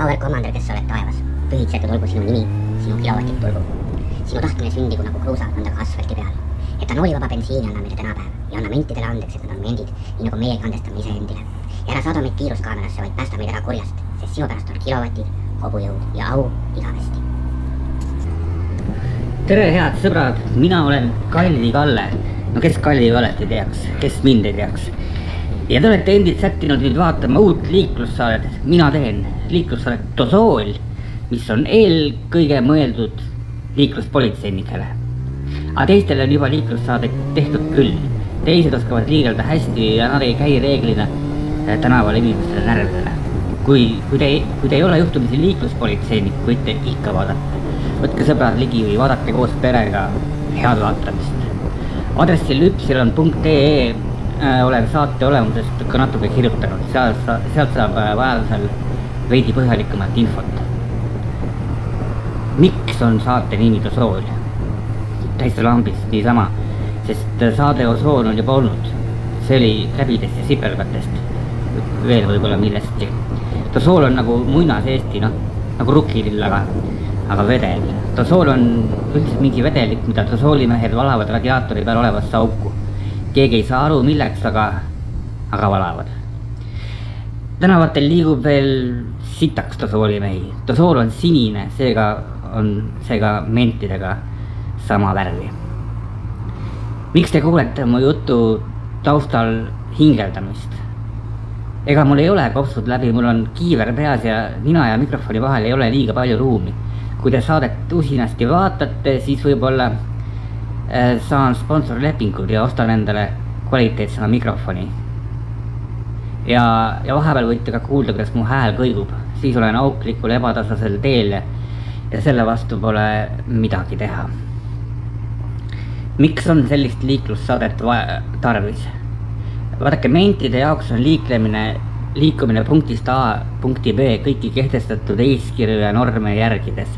Auväärt komandör, kes sa oled taevas, pühitsetud olgu sinu nimi, sinu kilovatid tulgu. Sinu tahtmine sündigu nagu kruusa anda ka asfalti peal. Etanoolivaba bensiini anna meile tänapäev ja anna mentidele andeks, et nad on mendid, nii nagu meiegi andestame iseendile. Ja ära saada meid kiiruskaamerasse, vaid päästa meid ära kurjast, sest sinu pärast on kilovatid, hobujõud ja au igavesti. Tere, head sõbrad, mina olen Kalli Kalle. No kes Kalli olete ei teaks, kes mind ei teaks. Ja te olete endid sättinud nüüd vaatama uut liiklussaadet. Mina teen liiklussaadet Tosool, mis on eelkõige mõeldud liikluspolitseinikele. Aga teistele on juba liiklussaadet tehtud küll. Teised oskavad liigelda hästi ja nad ei käi reeglina tänaval inimestele närvidele. Kui te ei ole juhtumisi liikluspolitseinik, võite ikka vaadata. Võtke sõbrad ligi või vaadake koos perega, head vaatamist. Adressil ypsilon.ee olen saate olemusest ka natuke kirjutanud. Sealt saab vajadusel veidi põhjalikumat infot. Miks on saate nimi Tosool? Täitsa lambist niisama, sest saade Osoon on juba olnud. See oli läbidest ja sipelgatest. Veel võib-olla millestki. Tosool on nagu muinas Eesti, nagu rukkilill, aga vedel. Tosool on üldse mingi vedelik, mida tosoolimehed valavad radiaatori peal olevasse auku. Keegi ei saa aru milleks, aga valavad. Tänavatel liigub veel sitaks tosoolimehi. Tosool on sinine, seega mentidega sama värvi. Miks te kuulete mu jutu taustal hingeldamist? Ega mul ei ole kopsud läbi, mul on kiiver peas ja nina ja mikrofoni vahel ei ole liiga palju ruumi. Kui te saadet usinasti vaatate, siis võib-olla saan sponsorlepingud ja ostan endale kvaliteetsema mikrofoni. Ja vahepeal võite ka kuulda, kuidas mu hääl kõigub. Siis olen auklikul ebatasasel teel ja selle vastu pole midagi teha. Miks on sellist liiklussaadet tarvis? Vaadake, mentide jaoks on liikumine punktist A punkti B kõiki kehtestatud eeskirju ja norme järgides.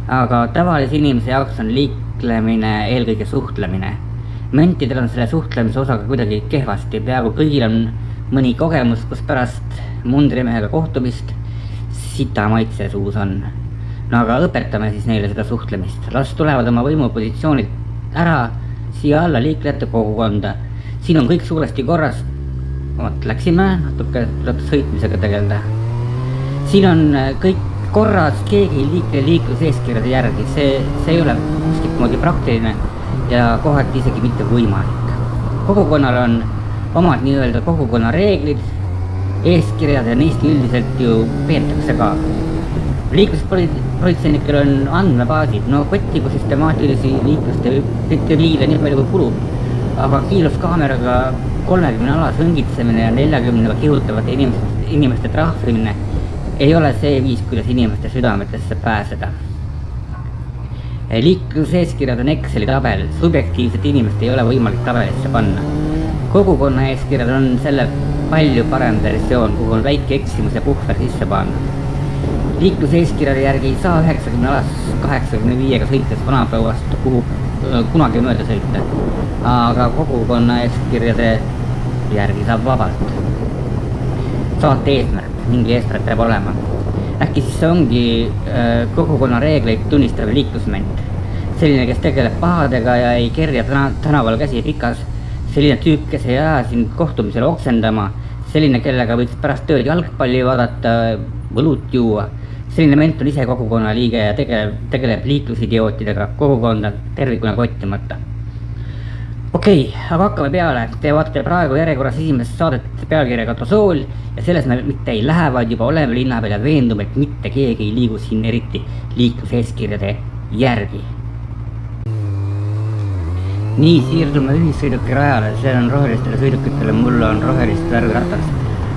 Aga tavalise inimese jaoks on liiklemine eelkõige suhtlemine. Mentidel on selle suhtlemise osaga kuidagi kehvasti. Peaaegu kõigil on mõni kogemus, kus pärast mundrimehega kohtumist sita maitse suus on. No aga õpetame siis neile seda suhtlemist. Las tulevad oma võimupositsioonid ära siia alla liiklejate kogukonda. Siin on kõik suuresti korras. Läksime natuke sõitmisega tegelda. Siin on kõik korras, keegi ei liikle liikluseeskirjade järgi. See ei ole kuskilt moodi praktiline ja kohati isegi mitte võimalik. Kogukonnal on omad nii-öelda kogukonna reeglid, eeskirjad ja neist üldiselt ju peetakse ka. Liikluspolitseinikel on andmebaasid, kotti kui süstemaatilisi liikluste viile nii palju kui kulub. Aga kiiruskaameraga 30 alas õngitsemine ja 40 kihutavate inimeste trahvimine ei ole see viis, kuidas inimeste südametesse pääseda. Liikluseeskirjad on Exceli tabel, subjektiivset inimest ei ole võimalik tabelisse panna. Kogukonna eeskirjad on selle palju parem versioon, kuhu on väike eksimus ja puhver sisse pannud. Liikluseeskirjade järgi ei saa 90 alas 85-ga sõites vanapõuast kunagi mööda sõita, aga kogukonna eeskirjade järgi saab vabalt. Saate eesmärk, mingi eesmärk peab olema. Äkki siis see ongi kogukonna reegleid tunnistav liiklusment. Selline, kes tegeleb pahadega ja ei kerja tänaval käsi pikas. Selline tüüp, kes ei aja sind kohtumisel oksendama. Selline, kellega võiks pärast tööd jalgpalli vaadata, võlut juua. Selline ment on ise kogukonna liige ja tegeleb liiklusidiootidega kogukonda tervikuna kottimata. Okei, aga hakkame peale. Te vaatate praegu järjekorras esimest saadet pealkirjaga Tosool ja selles me mitte ei lähe, vaid juba oleme linna peal ja veendume, et mitte keegi ei liigu siin eriti liikluseeskirjade järgi. Nii, siirdume ühissõiduki rajale, see on rohelistele sõidukitele, mul on rohelist värvi ratast.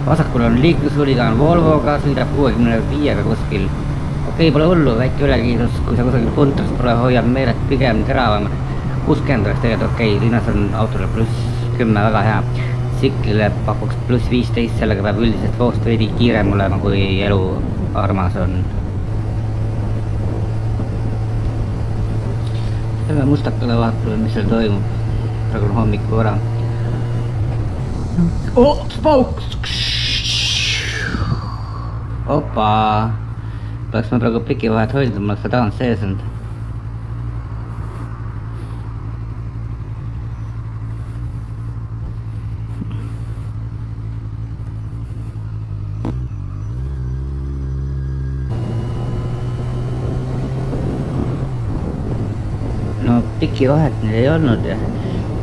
Vasakul on liiklushuligaan Volvoga, sõidab 65-ga kuskil. Okei, pole hullu, väike ülekiidus, kui sa kusagil puntrast pole, hoiab meelet pigem teravamad. 60 oleks tegelikult okei, linnas on autole +10 väga hea. Tsiklile pakuks +15, sellega peab üldisest voost veidi kiirem olema, kui elu armas on. Lähme mustakale vaatame, mis seal toimub. Praegu on hommiku vara. Pauk! Opa! Oleks ma praegu pikivahet hoidnud, ma oleks ka tagant sees olnud. No pikivahet neil ei olnud ja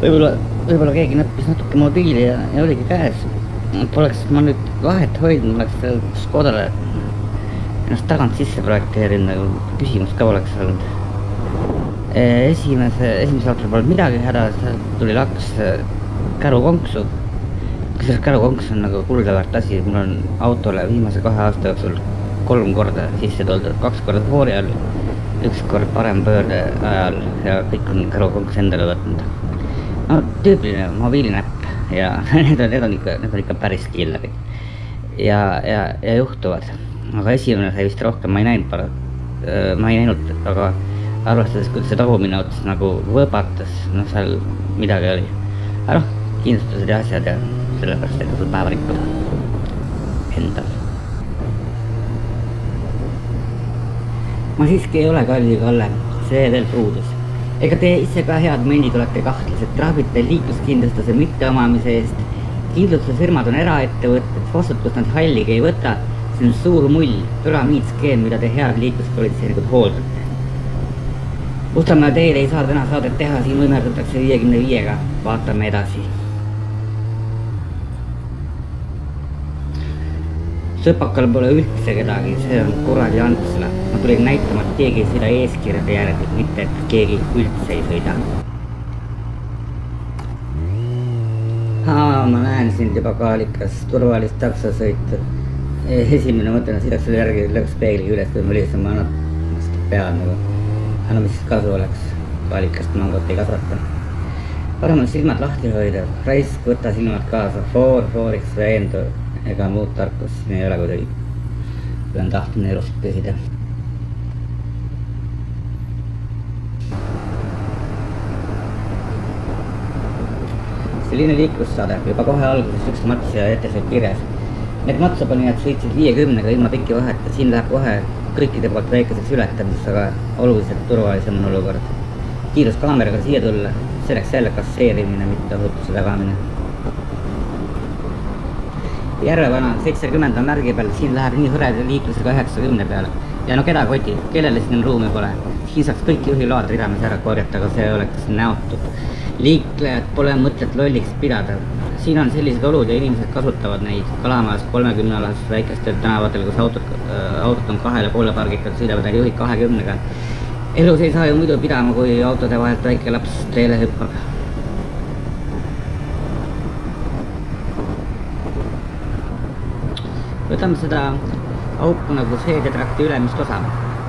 võib-olla keegi näppis natuke mobiili ja oligi käes. Poleks ma nüüd vahet hoidnud, oleks seal Škodale ennast tagant sisse projekteerinud, nagu küsimus ka poleks olnud. Esimese autol polnud midagi häda, tuli laks kärukonksu. Kusjuures kärukonks on nagu kuldaväärt asi, mul on autole viimase 2 aasta jooksul 3 korda sisse toldud, 2 korda foori all, 1 kord parem pöörde ajal ja kõik on kärukonks endale võtnud. No tüüpiline mobiilinäpp ja need on ikka päris killerid ja juhtuvad. Aga esimene sai vist rohkem, ma ei näinud, aga arvestades, kuidas see tagumine ots nagu võõbatas, noh seal midagi oli. Aga noh, kindlustused ja asjad ja sellepärast, et sul päeva rikkub endal. Ma siiski ei ole kalli Kalle, see veel puudus. Ega te ise ka head mendid olete kahtlased, trahvite liikluskindlustuse mitteomamise eest. Kindlustusfirmad on eraettevõtted, vastutust nad halligi ei võta. See on suur mull, püramiidskeem, mida te head liikluspolitseinikud hooldate. Mustamäe teile ei saa täna saadet teha, siin võimerdatakse 55-ga, vaatame edasi. Sõpakal pole üldse kedagi, see on kuradi Antsla. Ma tulin näitama, et keegi ei sõida eeskirjade järelikult, mitte et keegi üldse ei sõida. Ma näen sind juba Kaalikas, turvalist taksosõitu. Esimene mõte on, sõidaks selle järgi, lõks peegli üles või mõlisem, ma annab peal nagu. Anna, mis kasu oleks, Kaalikast mangot ei kasvata. Parem on silmad lahti hoida, raisk, võta silmad kaasa, fooriks veendu. Ega muud tarkust siin ei ole, kui on tahtmine elust püsida. Selline liiklussaade, juba kohe alguses üks mats ja ettesõit kirjas. Need matsapanijad sõitsid 50-ga ilma pikki vaheta, siin läheb kohe kõikide poolt väikeseks ületamiseks, aga oluliselt turvalisem on olukord. Kiiruskaameraga siia tulla, selleks jälle kasseerimine, mitte ohutuse tagamine. Järvevana 70 on märgi peal, siin läheb nii hõreda liiklusega 90 peale. Ja no keda kotib, kellele siin ruumi pole. Siin saaks kõik juhiload ridames ära korjata, aga see oleks näotud. Liiklejad pole mõtet lolliks pidada. Siin on sellised olud ja inimesed kasutavad neid Kalamajas 30-alas väikestel tänavatel, kus autot on 2-poole pargitud, sõidavad need juhid 20-ga. Elus ei saa ju muidu pidama, kui autode vahelt väike laps teele hüppab. Võtame seda auku nagu seedetrakti ülemist osa.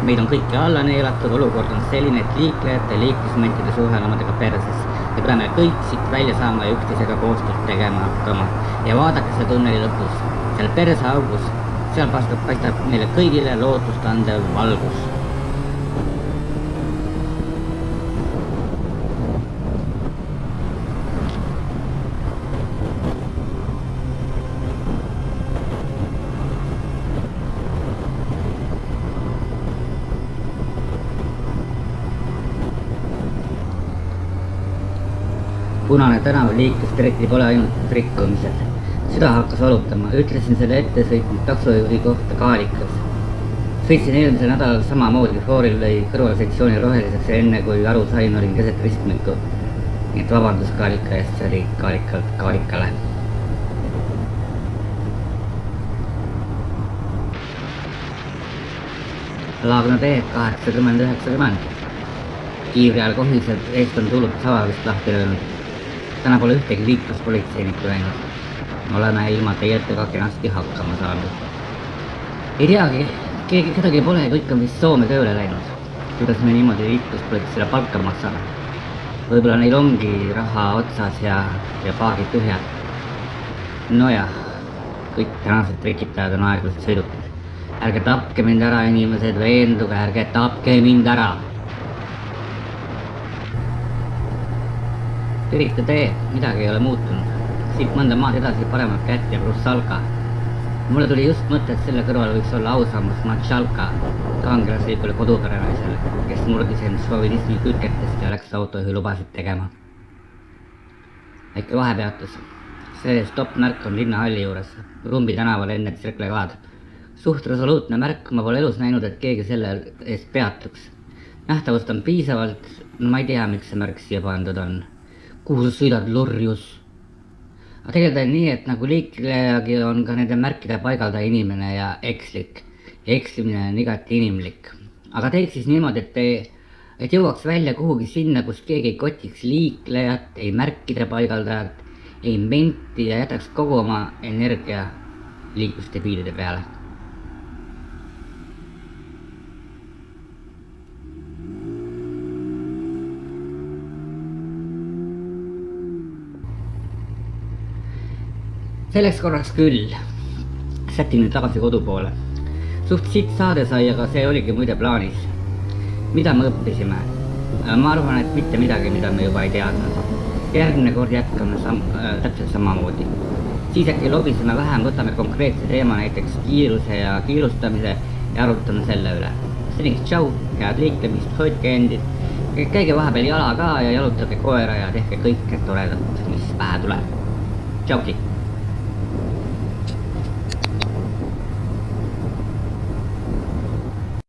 Meid on kõiki alla neelatud, olukord on selline, et liiklejate ja liiklusmentide suhe on omadega perses. Ja peame kõik siit välja saama ja üksteisega koostööd tegema hakkama. Ja vaadake selle tunneli lõpus, seal perse augus, seal paistab meile kõigile lootust andev valgus. Punane tänav liiklust eriti pole ainult rikkumised. Süda hakkas valutama, ütlesin selle ette sõitnud taksojuhi kohta Kaalikas. Sõitsin eelmisel nädalal samamoodi, fooril lõi kõrvalsektsiooni roheliseks ja enne kui aru sain, olin keset ristmikku. Nii et vabandus Kaalika eest, see oli Kaalikalt Kaalikale. Laagna teed 80-90. Kiivri all kohiselt eest on tulnud savavist lahti löönud. Täna pole ühtegi liikluspolitseinikku läinud. Oleme ilma teietega kenasti hakkama saanud. Ei teagi, kedagi pole, kõik on vist Soome tööle läinud. Kuidas me niimoodi liikluspolitseile palka maksame? Võib-olla neil ongi raha otsas ja paagid tühjad. Nojah, kõik tänased trikitajad on aeglased sõidukid. Ärge tapke mind ära, inimesed, veenduge, ärge tapke mind ära. Pirita tee, midagi ei ole muutunud. Siit mõnda maad edasi paremat kätt ja pluss Salka. mulle tuli just mõte, et selle kõrval võiks olla ausammus Matšalka kangelaslikule koduperenaisele, kes murdis end šovinismi kütketest ja läks autojuhilubasid tegema. Väike vahepeatus. See stopp-märk on linnahalli juures, Rumbi tänaval enne Circlegaad. Suht resoluutne märk, ma pole elus näinud, et keegi selle eest peatuks. Nähtavust on piisavalt, no ma ei tea, miks see märk siia pandud on. Kuhu sa sõidad, lorjus? Aga tegelikult on nii, et nagu liiklejagi on ka nende märkide paigaldaja inimene ja ekslik. Ja ekslimine on igati inimlik. Aga teeks siis niimoodi, et jõuaks välja kuhugi sinna, kus keegi ei kotiks liiklejat, ei märkide paigaldajat, ei menti ja jätaks kogu oma energia liiklusdebiilide peale. Selleks korraks küll. Sätin nüüd tagasi kodu poole. Suht siit saade sai, aga see oligi muide plaanis. Mida me õppisime? Ma arvan, et mitte midagi, mida me juba ei teadnud. Järgmine kord jätkame täpselt samamoodi. Siis äkki lobiseme vähem, võtame konkreetse teema, näiteks kiiruse ja kiirustamise ja arutame selle üle. Seniks tšau, head liiklemist, hoidke endid, käige vahepeal jala ka ja jalutage koera ja tehke kõike toredat, mis pähe tuleb. Tšauki!